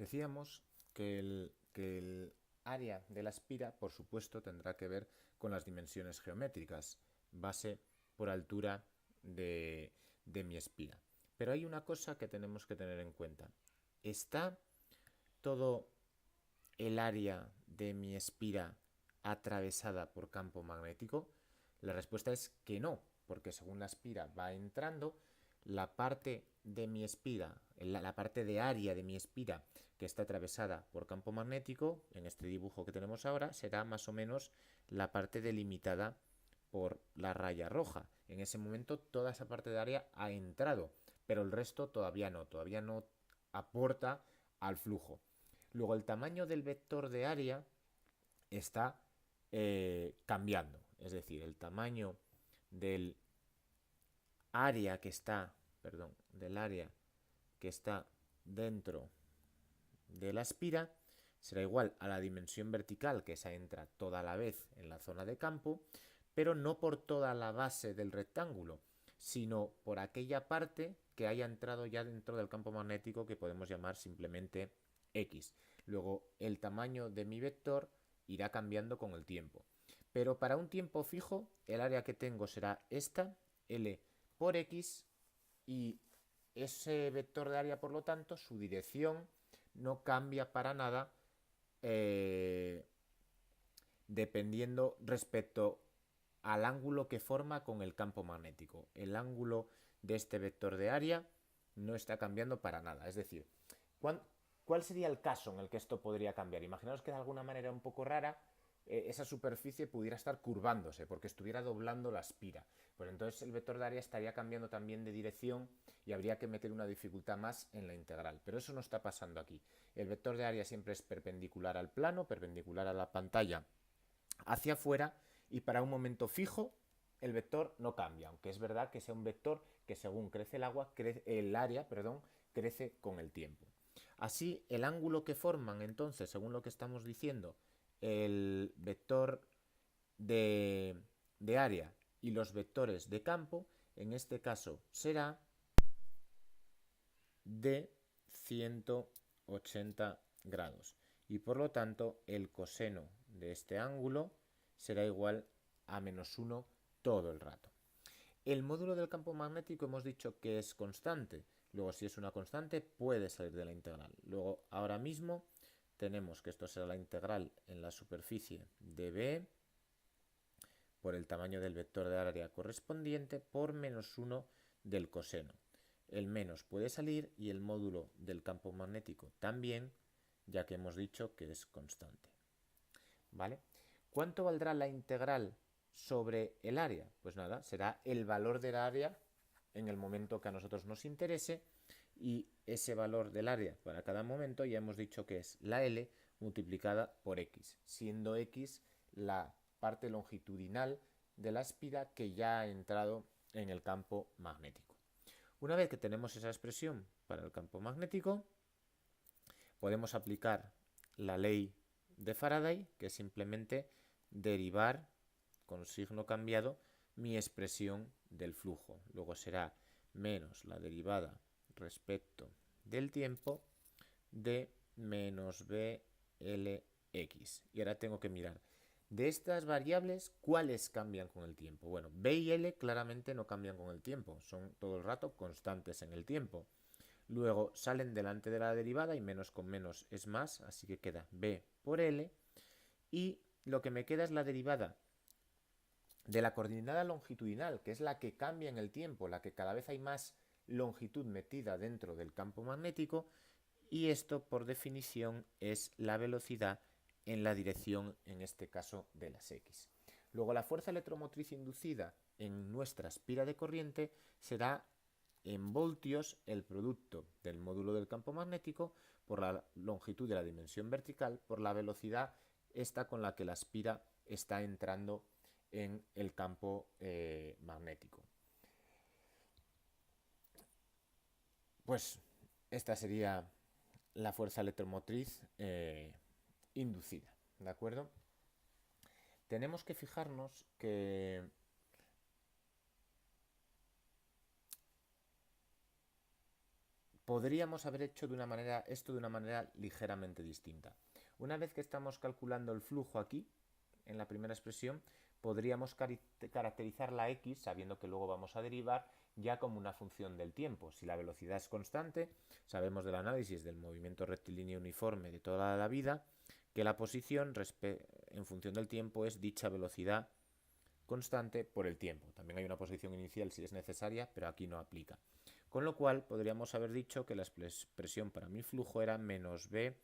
Decíamos que el área de la espira, por supuesto, tendrá que ver con las dimensiones geométricas, base por altura de mi espira. Pero hay una cosa que tenemos que tener en cuenta. ¿Está todo el área de mi espira atravesada por campo magnético? La respuesta es que no, porque según la espira va entrando, la parte de mi espira, la parte de área de mi espira que está atravesada por campo magnético, en este dibujo que tenemos ahora, será más o menos la parte delimitada por la raya roja. En ese momento toda esa parte de área ha entrado, pero el resto todavía no aporta al flujo. Luego el tamaño del vector de área está cambiando, es decir, el tamaño del área que está, perdón, del área que está dentro de la espira será igual a la dimensión vertical, que esa entra toda la vez en la zona de campo, pero no por toda la base del rectángulo, sino por aquella parte que haya entrado ya dentro del campo magnético, que podemos llamar simplemente X. Luego el tamaño de mi vector irá cambiando con el tiempo. Pero para un tiempo fijo, el área que tengo será esta, L por X, y ese vector de área, por lo tanto, su dirección no cambia para nada dependiendo respecto al ángulo que forma con el campo magnético. El ángulo de este vector de área no está cambiando para nada. Es decir, ¿cuál sería el caso en el que esto podría cambiar? Imaginaos que de alguna manera un poco rara esa superficie pudiera estar curvándose porque estuviera doblando la espira. Pues entonces el vector de área estaría cambiando también de dirección y habría que meter una dificultad más en la integral. Pero eso no está pasando aquí. El vector de área siempre es perpendicular al plano, perpendicular a la pantalla hacia afuera, y para un momento fijo el vector no cambia, aunque es verdad que sea un vector que según crece el área, crece con el tiempo. Así, el ángulo que forman entonces, según lo que estamos diciendo, el vector de área y los vectores de campo, en este caso será de 180 grados. Y por lo tanto, el coseno de este ángulo será igual a -1 todo el rato. El módulo del campo magnético hemos dicho que es constante. Luego, si es una constante, puede salir de la integral. Luego, ahora mismo, tenemos que esto será la integral en la superficie de B por el tamaño del vector de área correspondiente por -1 del coseno. El menos puede salir y el módulo del campo magnético también, ya que hemos dicho que es constante. ¿Vale? ¿Cuánto valdrá la integral sobre el área? Pues nada, será el valor del área en el momento que a nosotros nos interese, y ese valor del área para cada momento ya hemos dicho que es la L multiplicada por X, siendo X la parte longitudinal de la espira que ya ha entrado en el campo magnético. Una vez que tenemos esa expresión para el campo magnético, podemos aplicar la ley de Faraday, que es simplemente derivar con signo cambiado mi expresión del flujo. Luego será menos la derivada respecto del tiempo de menos BLX. Y ahora tengo que mirar de estas variables cuáles cambian con el tiempo. Bueno, B y L claramente no cambian con el tiempo, son todo el rato constantes en el tiempo. Luego salen delante de la derivada y menos con menos es más, así que queda B por L. Y lo que me queda es la derivada de la coordenada longitudinal, que es la que cambia en el tiempo, la que cada vez hay más longitud metida dentro del campo magnético, y esto por definición es la velocidad en la dirección, en este caso, de las X. Luego la fuerza electromotriz inducida en nuestra espira de corriente será en voltios el producto del módulo del campo magnético por la longitud de la dimensión vertical por la velocidad esta con la que la espira está entrando en el campo magnético. Pues esta sería la fuerza electromotriz inducida, ¿de acuerdo? Tenemos que fijarnos que podríamos haber hecho esto de una manera ligeramente distinta. Una vez que estamos calculando el flujo aquí, en la primera expresión, podríamos caracterizar la x, sabiendo que luego vamos a derivar, ya como una función del tiempo. Si la velocidad es constante, sabemos del análisis del movimiento rectilíneo uniforme de toda la vida, que la posición en función del tiempo es dicha velocidad constante por el tiempo. También hay una posición inicial si es necesaria, pero aquí no aplica. Con lo cual podríamos haber dicho que la expresión para mi flujo era menos v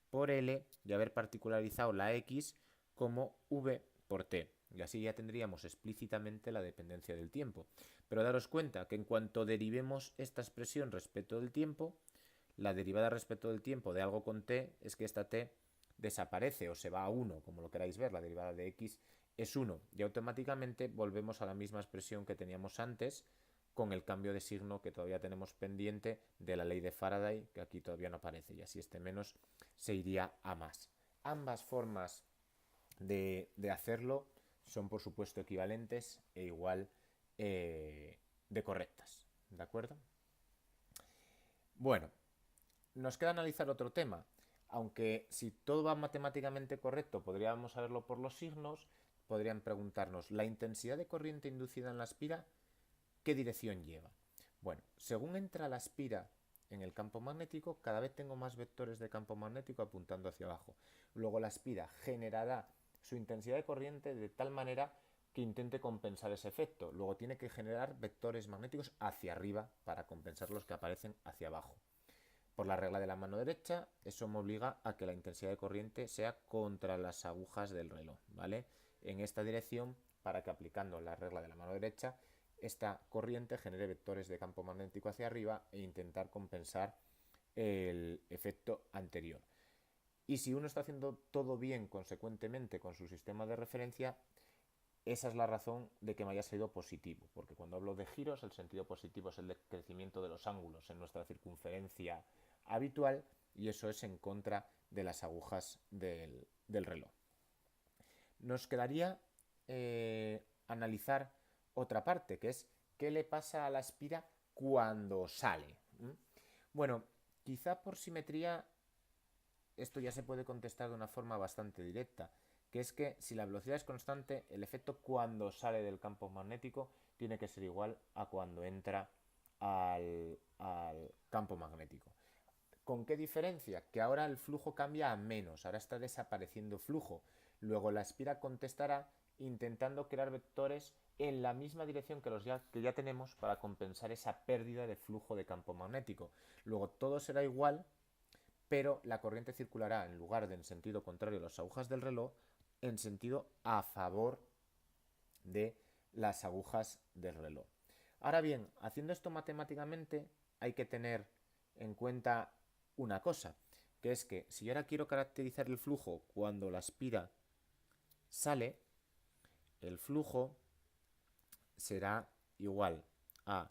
por L y haber particularizado la x como v por t. Y así ya tendríamos explícitamente la dependencia del tiempo. Pero daros cuenta que en cuanto derivemos esta expresión respecto del tiempo, la derivada respecto del tiempo de algo con t es que esta t desaparece o se va a 1, como lo queráis ver, la derivada de x es 1 y automáticamente volvemos a la misma expresión que teníamos antes con el cambio de signo que todavía tenemos pendiente de la ley de Faraday, que aquí todavía no aparece, y así este menos se iría a más. Ambas formas de hacerlo son por supuesto equivalentes e igual de correctas, ¿de acuerdo? Bueno, nos queda analizar otro tema. Aunque si todo va matemáticamente correcto, podríamos saberlo por los signos, podrían preguntarnos, ¿la intensidad de corriente inducida en la espira qué dirección lleva? Bueno, según entra la espira en el campo magnético, cada vez tengo más vectores de campo magnético apuntando hacia abajo. Luego la espira generará su intensidad de corriente de tal manera que intente compensar ese efecto. Luego tiene que generar vectores magnéticos hacia arriba para compensar los que aparecen hacia abajo. Por la regla de la mano derecha, eso me obliga a que la intensidad de corriente sea contra las agujas del reloj, ¿vale? En esta dirección, para que aplicando la regla de la mano derecha, esta corriente genere vectores de campo magnético hacia arriba e intentar compensar el efecto anterior. Y si uno está haciendo todo bien consecuentemente con su sistema de referencia, esa es la razón de que me haya salido positivo, porque cuando hablo de giros, el sentido positivo es el de crecimiento de los ángulos en nuestra circunferencia habitual, y eso es en contra de las agujas del reloj. Nos quedaría analizar otra parte, que es qué le pasa a la espira cuando sale. Bueno, quizá por simetría esto ya se puede contestar de una forma bastante directa, que es que si la velocidad es constante, el efecto cuando sale del campo magnético tiene que ser igual a cuando entra al campo magnético. ¿Con qué diferencia? Que ahora el flujo cambia a menos, ahora está desapareciendo flujo. Luego la espira contestará intentando crear vectores en la misma dirección que ya tenemos para compensar esa pérdida de flujo de campo magnético. Luego todo será igual, pero la corriente circulará en lugar de en sentido contrario a las agujas del reloj, en sentido a favor de las agujas del reloj. Ahora bien, haciendo esto matemáticamente hay que tener en cuenta una cosa, que es que si yo ahora quiero caracterizar el flujo cuando la espira sale, el flujo será igual a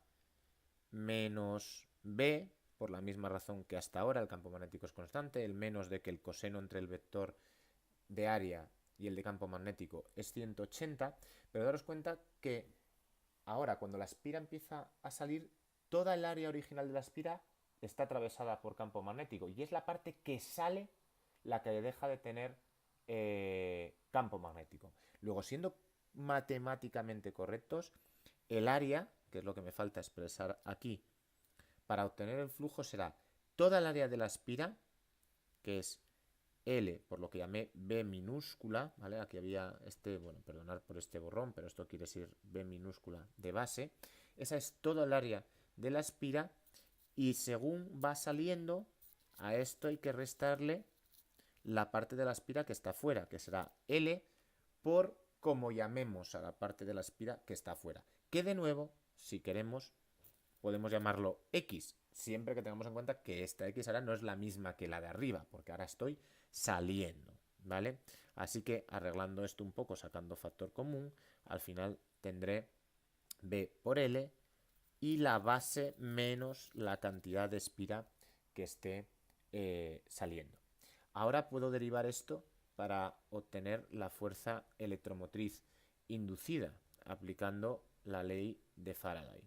menos b, por la misma razón que hasta ahora, el campo magnético es constante, el menos de que el coseno entre el vector de área y el de campo magnético es 180, pero daros cuenta que ahora cuando la espira empieza a salir, toda el área original de la espira está atravesada por campo magnético y es la parte que sale la que deja de tener campo magnético. Luego, siendo matemáticamente correctos, el área, que es lo que me falta expresar aquí, para obtener el flujo será toda el área de la espira, que es L, por lo que llamé B minúscula, ¿vale? Aquí había bueno, perdonad por este borrón, pero esto quiere decir B minúscula de base. Esa es toda el área de la espira y según va saliendo, a esto hay que restarle la parte de la espira que está fuera, que será L por como llamemos a la parte de la espira que está fuera. Que de nuevo, si queremos, podemos llamarlo X, siempre que tengamos en cuenta que esta X ahora no es la misma que la de arriba, porque ahora estoy saliendo, ¿vale? Así que arreglando esto un poco, sacando factor común, al final tendré B por L y la base menos la cantidad de espira que esté saliendo. Ahora puedo derivar esto para obtener la fuerza electromotriz inducida aplicando la ley de Faraday.